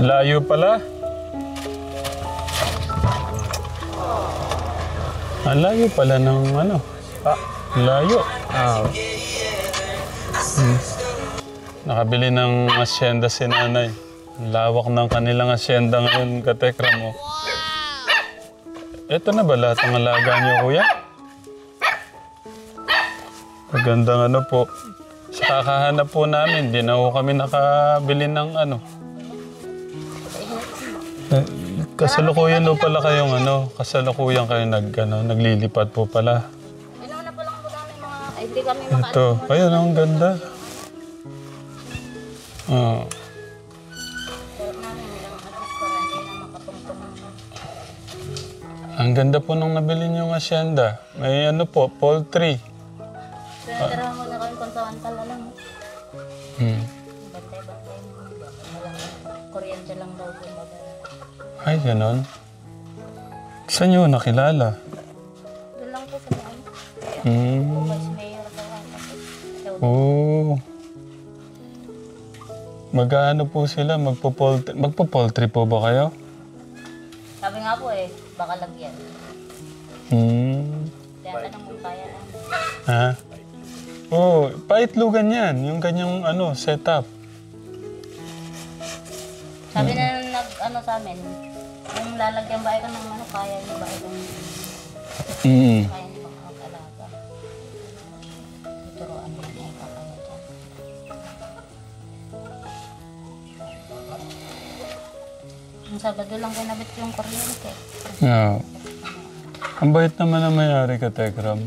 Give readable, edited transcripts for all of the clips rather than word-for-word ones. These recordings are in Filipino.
Layo pala. Ang layo pala ng ano. Layo. Nakabili ng asyenda si nanay. Ang lawak ng kanilang asyenda ngayon, katekra mo. Ito na ba lahat ng alaga niyo, kuya? Magandang ano po. Sa kakahanap po namin, di na po kami nakabili ng ano. Kasalukuyan po pala kayong ano, kasalukuyan kayo naglilipat po pala. Inauna pa lang po namin mga, hindi kami Ito, ayun, ang ganda. Oh. Ang ganda po nung nabili niyong asyenda. May ano po, poultry. Tira mo na kami kung saan pala lang. Bantay-bantay mo. Kuryente lang daw po. Ay, ganon. Saan niyo nakilala? Doon lang po sa bahay. Vice Mayor daw. Oh. Mag-ano po sila? Magpo-poultry po ba kayo? Sabi nga po baka lagyan. Kaya tanong mo kaya lang. Ha? Oh, paitlugan yan. Yung ganyang ano, setup. Sabi na nag-ano sa amin, kung lalagyan ba ito ng ano, kaya niyo ba itong kaya niyo bang mag-alaga? Tuturuan mo na kakaya dyan. Ang Sabado lang kinabit yung kuryente. Yeah. Ang bait naman na mayari ka, Tekram.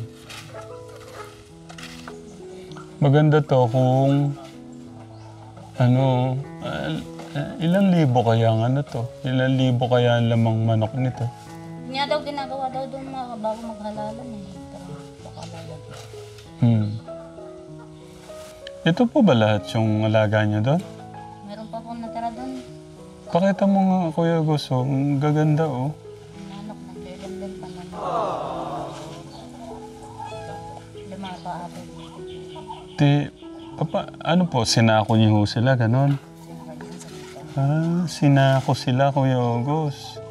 Maganda to kung ano, ilang libo kaya ang ano to? Ilang libo kaya ang lamang manok nito? Niya daw ginagawa daw doon bago maghalalan Pero baka lalagyan. Ito po ba lahat yung alaga niya doon? Meron pa akong natira doon. Pakita mo nga, Kuya Gusto. Ang gaganda, oh. Manok, nagkailan pa naman. Lima pa ate. Ano po, sinako niyo ho sila, ganon? Sinako sila, Kuya August.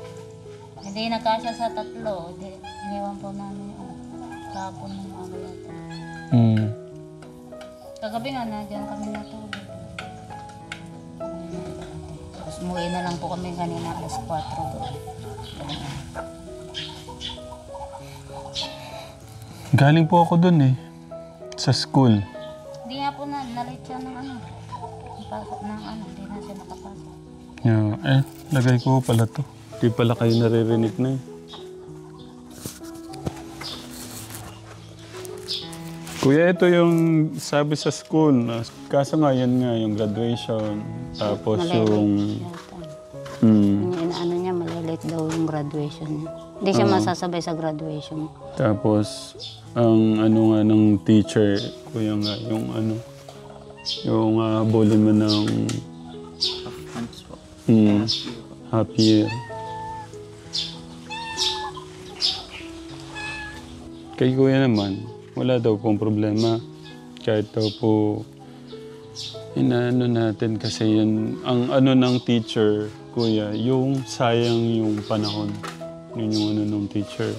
Hindi nagkasya sa tatlo. Iniwan po namin yung kapon ng mga yata. Kagabi nga, nandiyan kami natulog. Tapos umuwi na lang po kami kanina alas 4 doon. Galing po ako doon sa school. Hindi nga po na-late siya ng ano. Pasok ng ano, hindi na siya nakapasok. Yeah. Lagay ko pala to. Di pala kayo naririnig na Kuya, ito yung sabi sa school. Kaso nga, yan nga, yung graduation. Tapos yung... Yung inaano niya, malilate daw yung graduation niya. Hindi siya masasabay sa graduation. Tapos, ang ano nga ng teacher, kuya nga, yung ano, yung bully mo ng... Happy year. Kay kuya naman, wala daw pong problema. Kahit daw po, inaano natin kasi yun, ang ano ng teacher, kuya, yung sayang yung panahon. Yun yung ano ng teacher.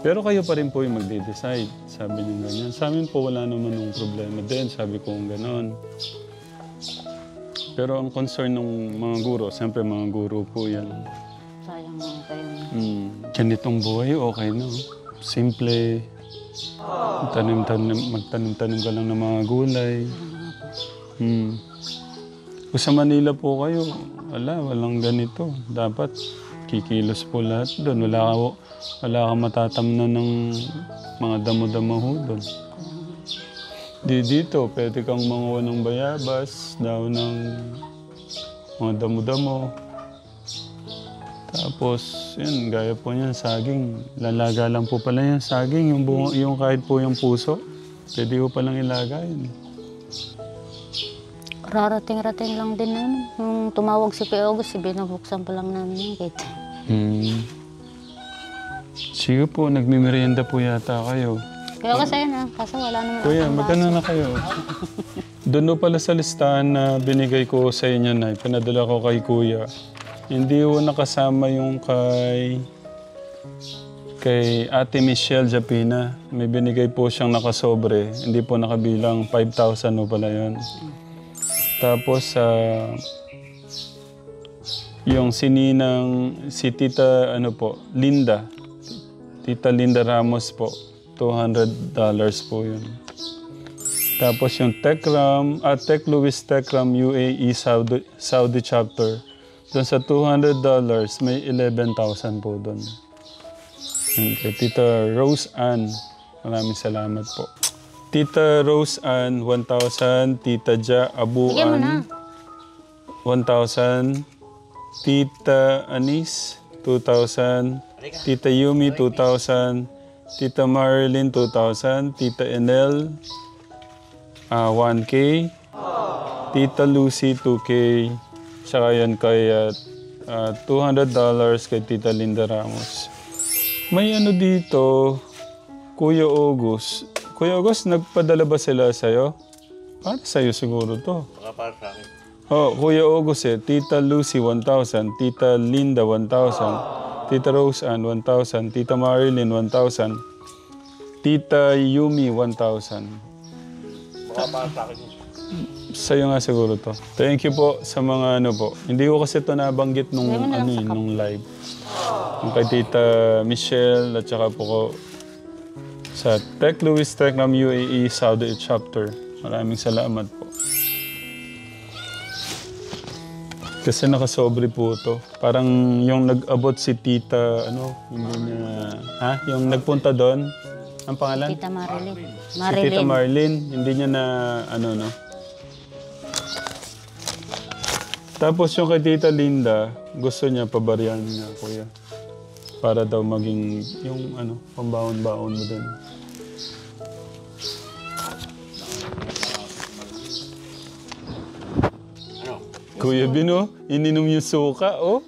Pero kayo pa rin po yung magde-decide. Sabi niyo ganyan. Sa amin po wala naman ng problema din. Sabi ko gano'n. Pero ang concern ng mga guro, siyempre mga guro po yan. Sayang mo kayo. Ganitong buhay, okay na. Simple. Magtanim-tanim ka lang ng mga gulay. Kung sa Manila po kayo, walang ganito. Dapat kikilos po lahat doon. Wala kang matatamnan ng mga damo-damo ho doon. Dito, pwede kang manguha ng bayabas, daw ng mga damo-damo. Tapos, yun, gaya po niyan, saging. Lalaga lang po pala yan, saging. Yung kahit po yung puso, pwede po palang ilaga yun. Rarating-rating lang din namin. Nung tumawag si Kuya August, binabuksan pa lang namin yung gate. Sige po, nagmimerienda po yata kayo. Kaya kasi yun kaso wala naman. Kuya, magkano na kayo? Doon pala sa listahan na binigay ko sa inyo na pinadala ko kay Kuya. Hindi ko nakasama yung kay Ate Michelle Japina. May binigay po siyang nakasobre. Hindi po nakabilang 5,000 pala yun. Tapos yung si Tita Linda. Tita Linda Ramos po. $200 po yun. Tapos yung Tech Louis Techram UAE Saudi chapter. Doon sa $200, may 11,000 po doon. Kay Tita Rose Ann, maraming salamat po. Tita Rose Ann, 1,000. Tita Ja Abu Bigyan mo na. Ann, 1,000. Tita Anis, 2,000. Tita Yumi, 2,000. Tita Marilyn, 2,000. Tita Enel, 1K. Tita Lucy, 2K. Tsaka yan kay $200 kay Tita Linda Ramos. May dito, Kuya August. Kuya August, nagpadala ba sila sa'yo? Para sa'yo siguro to. Baka para sa akin. Oh, Kuya August Tita Lucy 1,000, Tita Linda 1,000, Tita Rose Ann 1,000, Tita Marilyn 1,000, Tita Yumi 1,000. Baka para sa akin. Sa'yo nga siguro to. Thank you po sa mga po. Hindi ko kasi ito nabanggit nung live. Yung kay Tita Michelle at saka po ko sa Tech Louis Techram UAE Saudi chapter. Maraming salamat po. Kasi nakasobre po to. Parang yung nag-abot si Tita, hindi niya, yung nagpunta doon, ang pangalan? Tita Marilyn. Si Tita Marlene, hindi niya na, Tapos yung kay Tita Linda, gusto niya pabaryan niya, Kuya. Para daw maging, yung pambaon-baon mo doon. Kuya Bino, ininom yung suka, oh.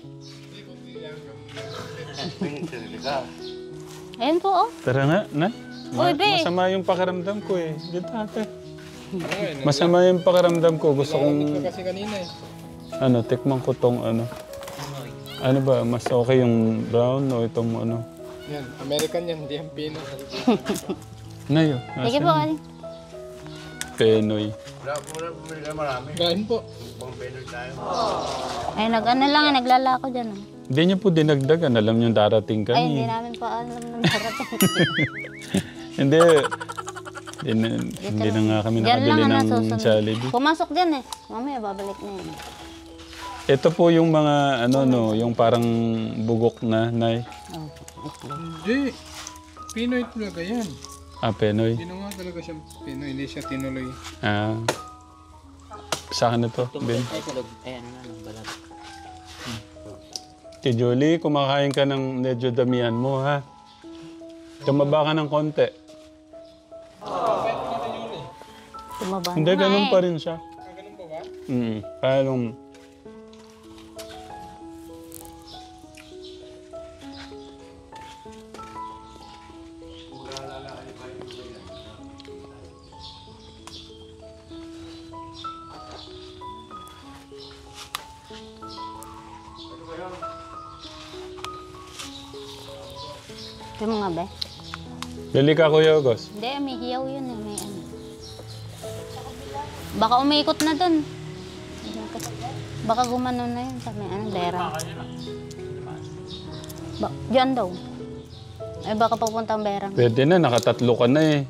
Ayun po, oh. Tara nga, na. Uy, be. Masama yung pakiramdam ko eh. Dito ate. Masama yung pakiramdam ko. Gusto kong... Kasi kanina eh. Tikman ko tong Ano ba, mas okay yung brown o itong Yan, American yan, hindi yan Pino. Nayo. Sige po, Ali. Penoy. Wala bumili ka marami. Gain po. Pang Pinoy tayo. Ay, naglalako dyan. Oh. Hindi niyo po dinagdagan. Alam niyo darating kami. Ay, hindi namin pa alam ng darating. Hindi. Hindi na nga kami Diyan nakabili lang ng susunod. Jollibee. Pumasok dyan eh. Mamaya, babalik na yun. Ito po yung mga yung parang bugok na, Nay. Hindi. Pinoy talaga yan. Penoy. Ginawa talaga siyang Pinoy, hindi siya tinuloy. Sa akin na to, Ben. Kay Julie, kumakain ka ng medyo damihan mo, ha? Tumaba ka ng konti. Tumaba Hindi, na ganun eh. pa rin siya. Ganun po ba? Parang... Ito mga be. Bili ka, Kuya August. Hindi, may hiyaw yun eh. May Baka umiikot na dun. Baka gumano na yun sa may berang. Diyan daw. Ay baka papuntang berang. Pwede na, nakatatlo ka na eh.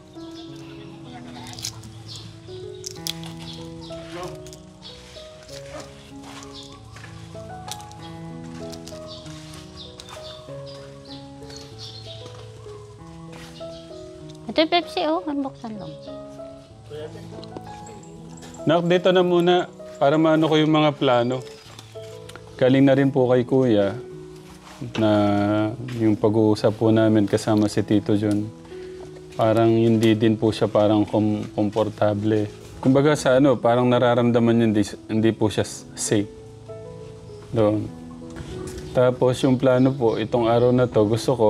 Ito yung Pepsi, oh. Unboxan lang. Nak, dito na muna para maano ko yung mga plano. Galing na rin po kay Kuya na yung pag-uusap po namin kasama si Tito John. Parang hindi din po siya parang komportable. Kumbaga sa parang nararamdaman niya hindi po siya safe. Doon. Tapos yung plano po, itong araw na to, gusto ko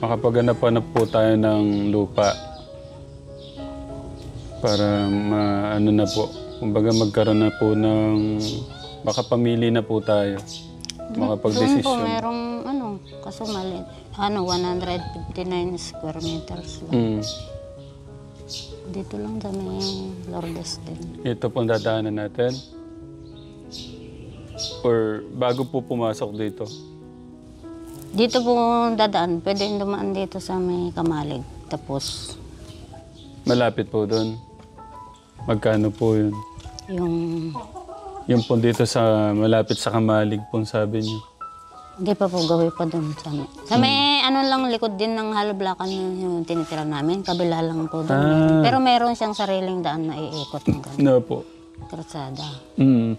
makapaghanap-hanap po tayo ng lupa. Para kumbaga magkaroon na po ng, baka pamili na po tayo. Doon po Makapag-desisyon. merong kaso mali. 159 square meters lang. Mm. Dito lang sa may Lourdes din. Ito pong dadaanan natin? Or bago po pumasok dito? Dito po dadaan, pwede dumaan dito sa may Kamalig. Tapos Malapit po doon? Magkano po yun? yung Yung po dito sa malapit sa Kamalig pong sabi niyo. hindi pa po gawin pa doon sa may. Sa may lang likod din ng Hollow Blockan yung tinitira namin. Kabila lang po doon. Pero meron siyang sariling daan na iikot ng ganun. No po. Kalsada. Mm.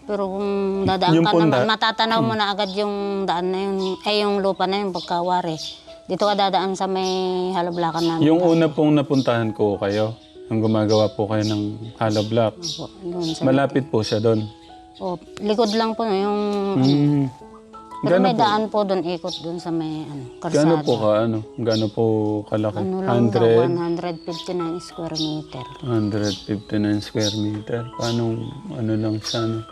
Pero kung dadaan Yung ka punda- naman, matatanaw mo na agad yung daan na yun, yung lupa na yun pagkawari. Dito ka dadaan sa may Hollow Blockan namin. Yung una pong napuntahan ko kayo, yung gumagawa po kayo ng hollow block. Po, doon sa Malapit po siya doon. likod lang po yung Mm. pero Gano may po? daan po doon ikot doon sa may Gano kalsada. po gano po kalaki? Lang daw, 100? 159 square meter. 159 square meter. Paano, lang siya,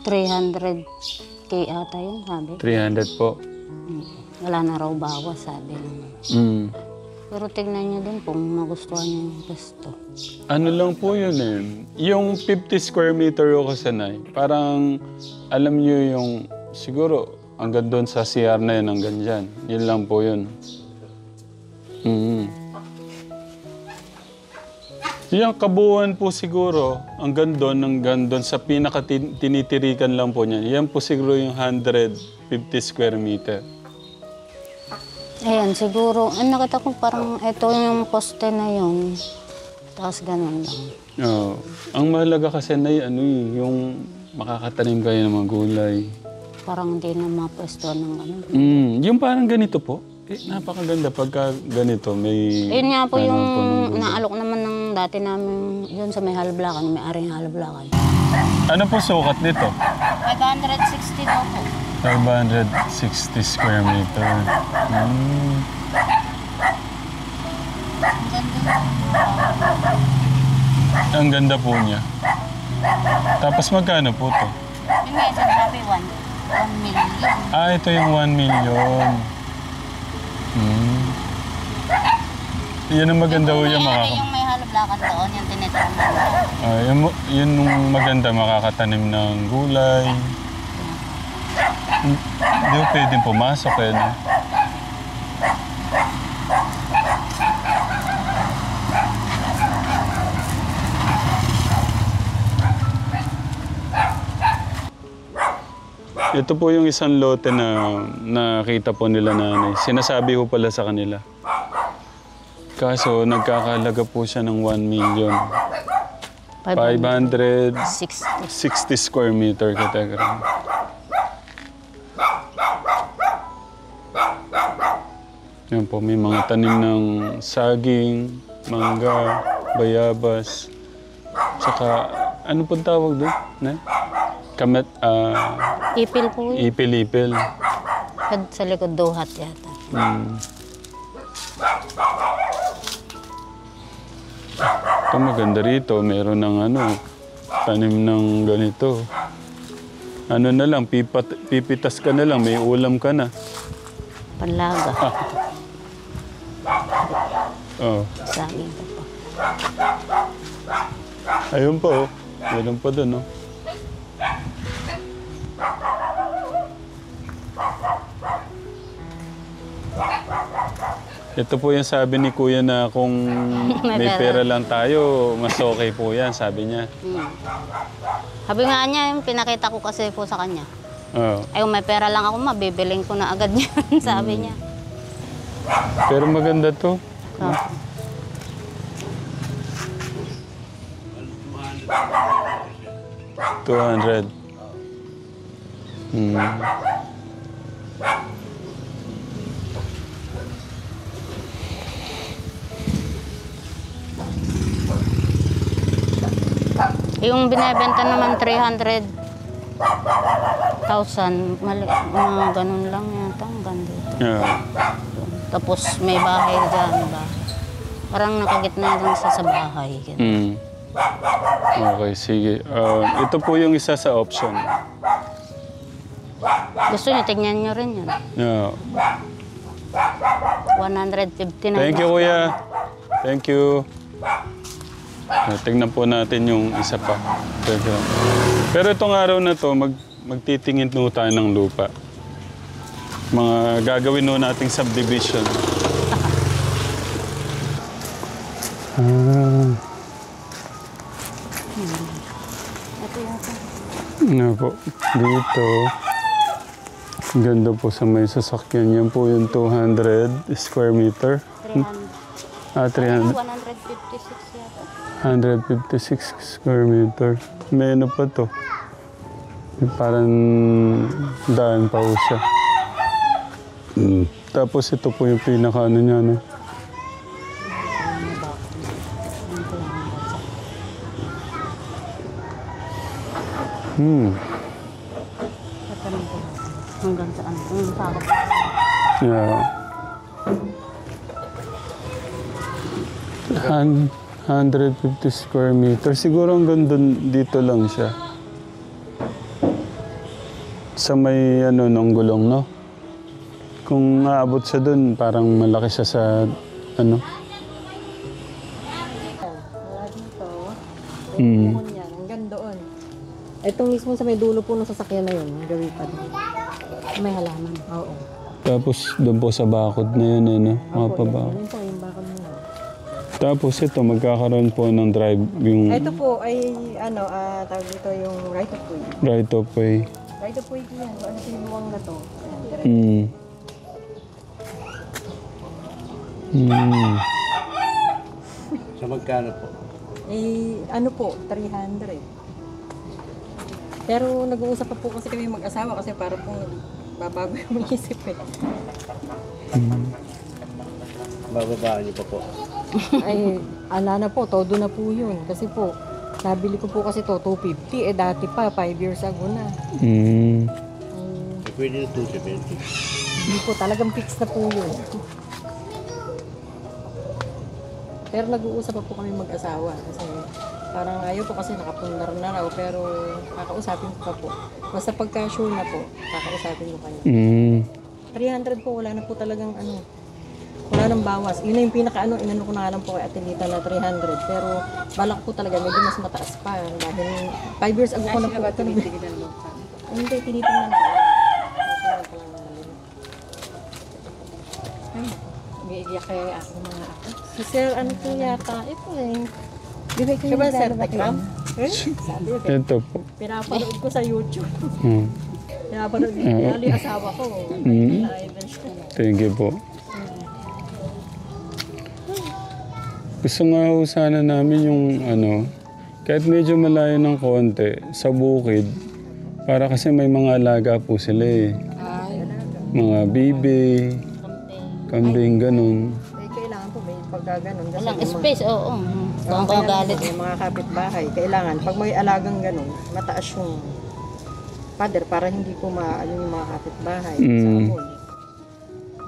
300K ata yun, sabi. 300 po. Wala na raw bawas, sabi naman. Mm. Pero tignan niyo din kung magustuhan niyo yung gusto. Ano lang po yun eh. Yung 50 square meter o kasanay, parang alam niyo yung siguro hanggang doon sa CR na yun, hanggang dyan. Yun lang po yun. Mm. Yung kabuuan po siguro, hanggang doon sa pinaka-tinitirikan lang po niya. Yan po siguro yung 150 square meter. Ayan, siguro, nakita ko parang ito yung poste na yun. Tapos ganun lang. Oh, ang mahalaga kasi na yung makakatanim kayo ng mga gulay. Parang hindi na mapwesto ng ano. Yung parang ganito po. Napakaganda pagka ganito. May Ayun nga po yung punong gulay. naalok naman ng dati namin yun sa may Hollow Blockan, may aring Hollow Blockan. Ano po sukat nito? 560 daw po. 560 square meter. Ang ganda po niya. Tapos magkano po to? Yung nga sinasabi, 1 million. Ito yung 1 million. Yan ang maganda po yung Yung may Hollow Blockan doon, yung tinitira namin. yun yung maganda, makakatanim ng gulay. Hindi ko pwedeng pumasok eh. No? Ito po yung isang lote na nakita po nila nanay. Sinasabi ko pala sa kanila. Kaso nagkakalaga po siya ng 1 million. 560 60. square meter kategram. Yan po, may mga tanim ng saging, mangga, bayabas. Tsaka, ano po tawag doon? Kamet, Ipil po yun. ipil-ipil. Sa likod duhat yata. Ito maganda rito, meron ng tanim ng ganito. Ano na lang, pipitas ka na lang, may ulam ka na. Panlaga. Oh. Saging ko pa. Ayun po, meron pa doon, Ito po yung sabi ni Kuya na kung may pera lang tayo, mas okay po yan, sabi niya. Sabi nga niya, yung pinakita ko kasi po sa kanya. Oh. Ay, kung may pera lang ako, mabibiling ko na agad yan, sabi niya. Pero maganda to. Opo. $200. Yung binibenta naman 300,000, mga ganun lang yata, hanggang dito. Yeah. Tapos may bahay dyan ba? Parang nakagitna lang sa bahay. Ganun. Okay, sige. Ito po yung isa sa option. Gusto nyo, tingnan nyo rin yun. Yeah. 150 na. Thank you, kuya. Thank you. Tingnan po natin yung isa pa. Teka. Pero itong araw na to, magtitingin po tayo ng lupa. Mga gagawin no nating subdivision. Ano po, dito. Ganda po sa may sasakyan. Yan po yung 200 square meter. 300. 156 yata. 156 square meter. May ano pa to. May parang daan pa po siya. Tapos ito po yung pinaka ano niya, no? Hanggang saan? Hanggang saan? Yeah. 150 square meter. Siguro hanggang dito lang siya. Sa may ano ng gulong, no? Kung aabot siya dun, parang malaki siya sa ano. Puhon yan, hanggang doon. Itong mismo sa may dulo po ng sasakyan na yun, gawin pa doon. May halaman. Oo. Tapos doon po sa bakod na yun, ano? Mapabakod. Yun po yung bakal mo. Tapos ito, magkakaroon po ng drive yung Ito po ay, tawag dito yung right of way. right of way. Right of way po yan. Ano po yung luwang na to? Ayan, direct. Sa magkano po? Ano po, 300. Pero nag-uusap pa po kasi kami mag-asawa kasi para po babago yung isip eh. Bababaan niyo pa po. Ay, na po, todo na po yun. Kasi po, nabili ko po kasi to 250. Dati pa, 5 years ago na. Pwede na 270. Hindi po, talagang fix na po yun. Pero nag-uusap pa po kami mag-asawa. Kasi parang ayaw po kasi nakapundar na raw. Pero kakausapin ko pa po. Basta pagka-sure na po, kakausapin ko kanya. 300 po, wala na po talagang wala nang bawas. Yun na yung pinaka inano ko na lang po kay Atilita na 300. Pero balak po talaga, medyo mas mataas pa. Dahil 5 years ago ko na po. Hindi, tinitingnan ko. Ay, umiiyak kaya ako mga ako. Si Sir, ano po yata? Ito eh. Diba Sir, Tekram? Sabi ko, Ito po. pinapanood ko sa YouTube. Hmm. Pinapanood ko, lalo yung asawa ko. Thank you po. Gusto nga ho sana namin yung kahit medyo malayo ng konti, sa bukid, para kasi may mga alaga po sila eh. Mga bibi, kambing, ganun. Kailangan po may pagkaganon. Walang space, oo. Kung galit. Yung mga kapitbahay, kailangan, pag may alagang ganon, mataas yung pader para hindi po maano yung mga kapitbahay sa amon.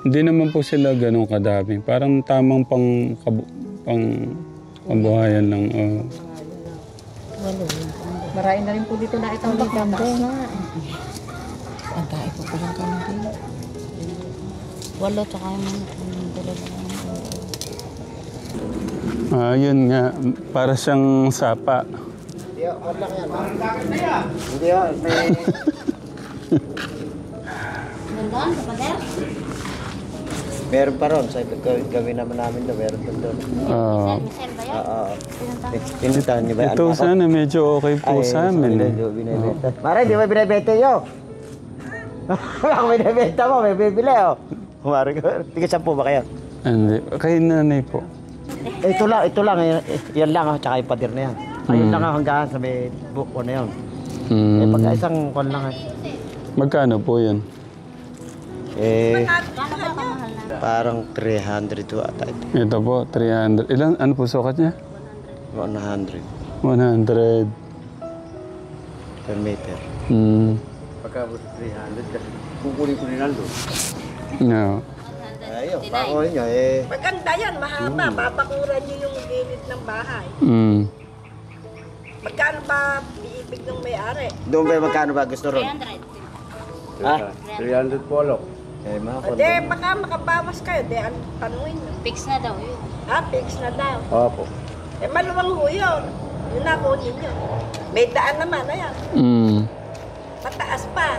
Hindi naman po sila ganun kadami. Parang tamang pangkabuhayan lang. Marain na rin po dito na itong pagkataas na. Ang tayo po palang kambing. 8 tsaka yung dalawa. Yun nga. Para siyang sapa. Hindi, wala yan. Hindi, Nandun, sa pader? meron pa ron. Sa gawin naman namin na meron pa doon. Michelle ba yan? Oo. Pinuntahan niyo ba? Ito sana medyo okay po sa amin. Mara, di ba binibenta nyo? Ako binibenta mo, may bibili oh. Mara, tiga 10 ba kayo? Hindi. Kay nanay po. Ito lang. Yan lang, tsaka yung pader na yan. Ayun lang ang hanggaan sa may buko na yun. Pagka isang kon lang. Magkano po yan? Parang 300 to ata ito. Ito po, 300. Ano po sukat niya? 100 100. per meter. Pagka 300 kasi kukunin ko rin nandun. No. Ayun, pakuhin nyo Maganda yan, mahaba. Papakuran nyo yung gilid ng bahay. Magkano ba iibig ng may-ari? Doon ba magkano ba gusto ron? 300. Ha? 300 po, Eh, mga O de, baka makabawas kayo. De, ano, tanungin nyo. Fix na daw yun. Ha, fix na daw. Opo. Eh, maluwang ho yun. Yun na kunin nyo. May daan naman, ayan. Mm. Mataas pa.